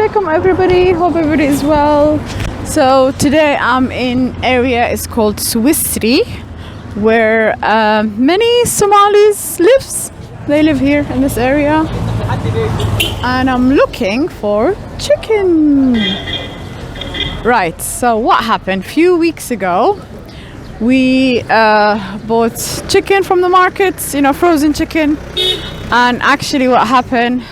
alaikum everybody, hope everybody is well. So today I'm in area is called Swissri, where many Somalis lives. They live here in this area, and I'm looking for chicken. Right, so what happened? Few weeks ago we bought chicken from the markets, frozen chicken, and actually what happened,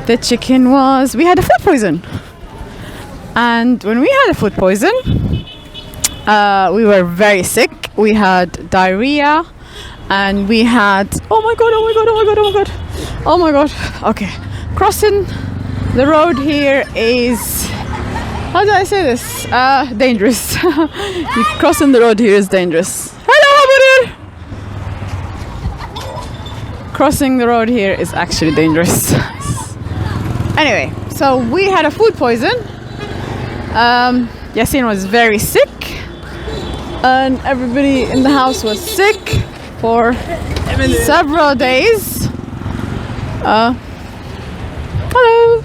the chicken was, we had a food poison. And when we had a food poison, we were very sick. We had diarrhea, and we had, oh my god. Okay, crossing the road here is, how do I say this? Dangerous. Crossing the road here is dangerous. Hello, Habarir! Crossing the road here is actually dangerous. Anyway, so we had a food poison. Yasin was very sick, and everybody in the house was sick for several days. Hello.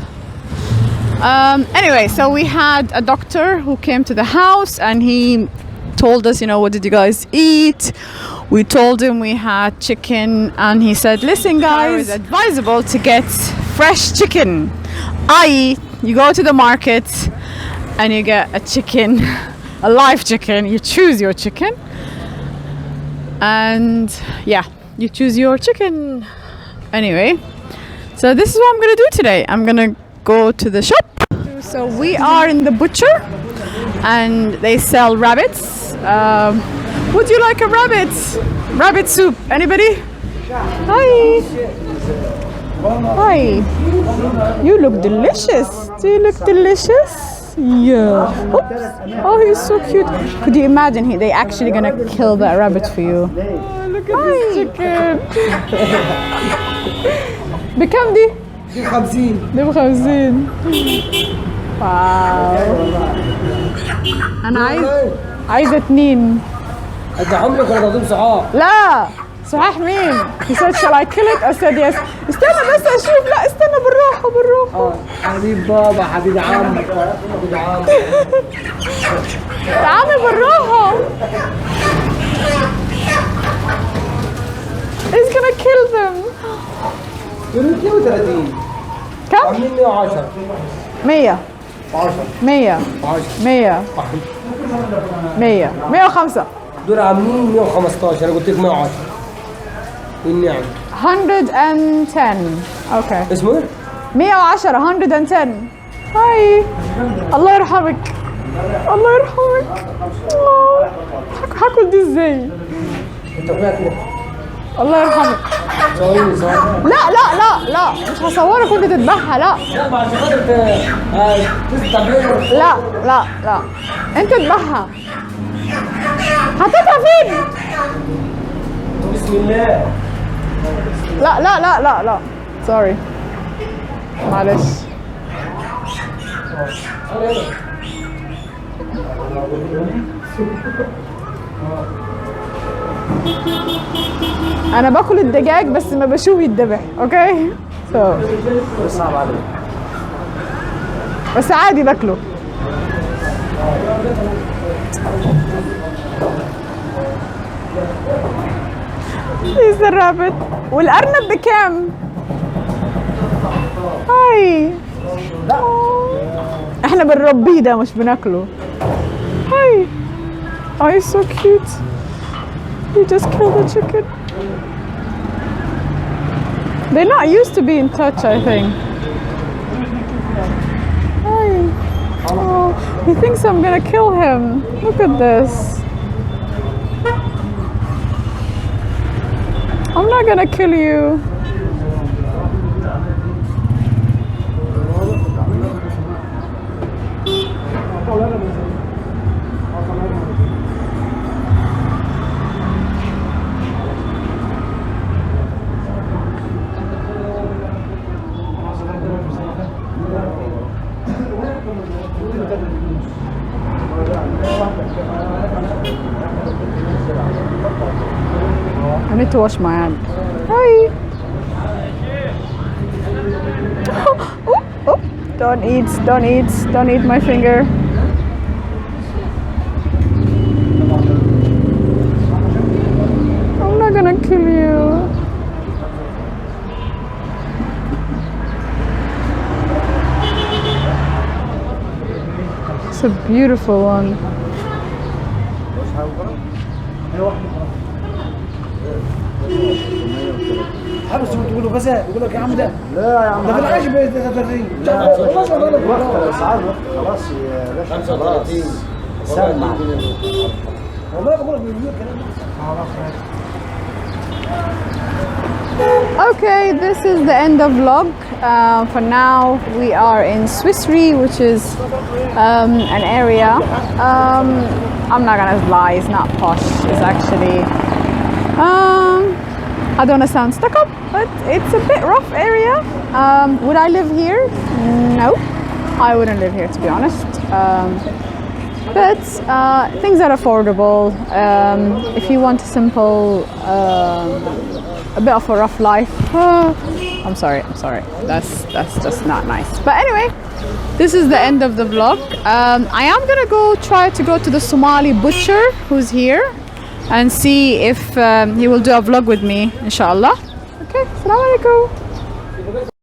Anyway, so we had a doctor who came to the house, and he told us, what did you guys eat? We told him we had chicken, and he said, listen guys, it's advisable to get fresh chicken, i.e. you go to the market and you get a chicken, a live chicken, you choose your chicken, and yeah, you choose your chicken. Anyway, so this is what I'm gonna do today. I'm gonna go to the shop. So we are in the butcher, and they sell rabbits. Would you like a rabbit soup? Anybody? Hi. Hi. You look delicious. Do you look delicious? Yeah. Oops. Oh, he's so cute. Could you imagine they actually gonna kill that rabbit for you? Oh, look at this chicken. بكم دي؟ دي ب50. واو. أنا عايزة 2. اديهم لك ولا تضيف صحاح؟ لا صحاح مين؟ He said shall I kill it? I said yes. استنى بس اشوف. لا استنى بالراحة. حبيب بابا، حبيب عمك، حبيب عمك. تعالي بالراحة. He's gonna kill them. 32. كم؟ عاملين 110. 100. 100. 105. دول عاملين 115. انا قلت لك 110. النعم. 110. اوكي. اسمه ايه؟ 110. 110. هاي. الله يرحمك. الله يرحمك. الله. هاكل دي ازاي؟ انت فاكر؟ الله يرحمك. صوريني صور. لا مش هصورك وانت تذبحها. لا بعد خاطر تستعمل. لا انت تذبحها. حطيتها فين؟ بسم الله. لا سوري معلش. انا باكل الدجاج بس ما بشوي الذبح. اوكي صعب عليك بس عادي باكله. He's the rabbit. والأرنب بكام؟ هاي. احنا بنربيه ده مش بناكله. هاي. Oh, he's so cute. He just killed the chicken. They're not used to be in touch, I think. Hi. Oh, he thinks I'm gonna kill him. Look at this. I'm not gonna kill you. I need to wash my hand. Hi. Oh, Don't eat, don't eat, don't eat my finger. I'm not gonna kill you. It's a beautiful one. حبس تقول له غزال يقول لك يا عم ده لا يا عم ده في العجب 33 خلاص يا باشا خلاص سمع والله بقول لك من كلام Okay, this is the end of vlog. For now, we are in Swissery, which is an area. I'm not gonna lie, it's not posh. It's actually, I don't wanna sound stuck up, but it's a bit rough area. Would I live here? No, I wouldn't live here, to be honest. But things are affordable. If you want a simple, a bit of a rough life, I'm sorry. That's just not nice. But anyway, this is the end of the vlog. I am gonna try to go to the Somali butcher who's here and see if he will do a vlog with me, inshallah. Okay, assalamu alaikum.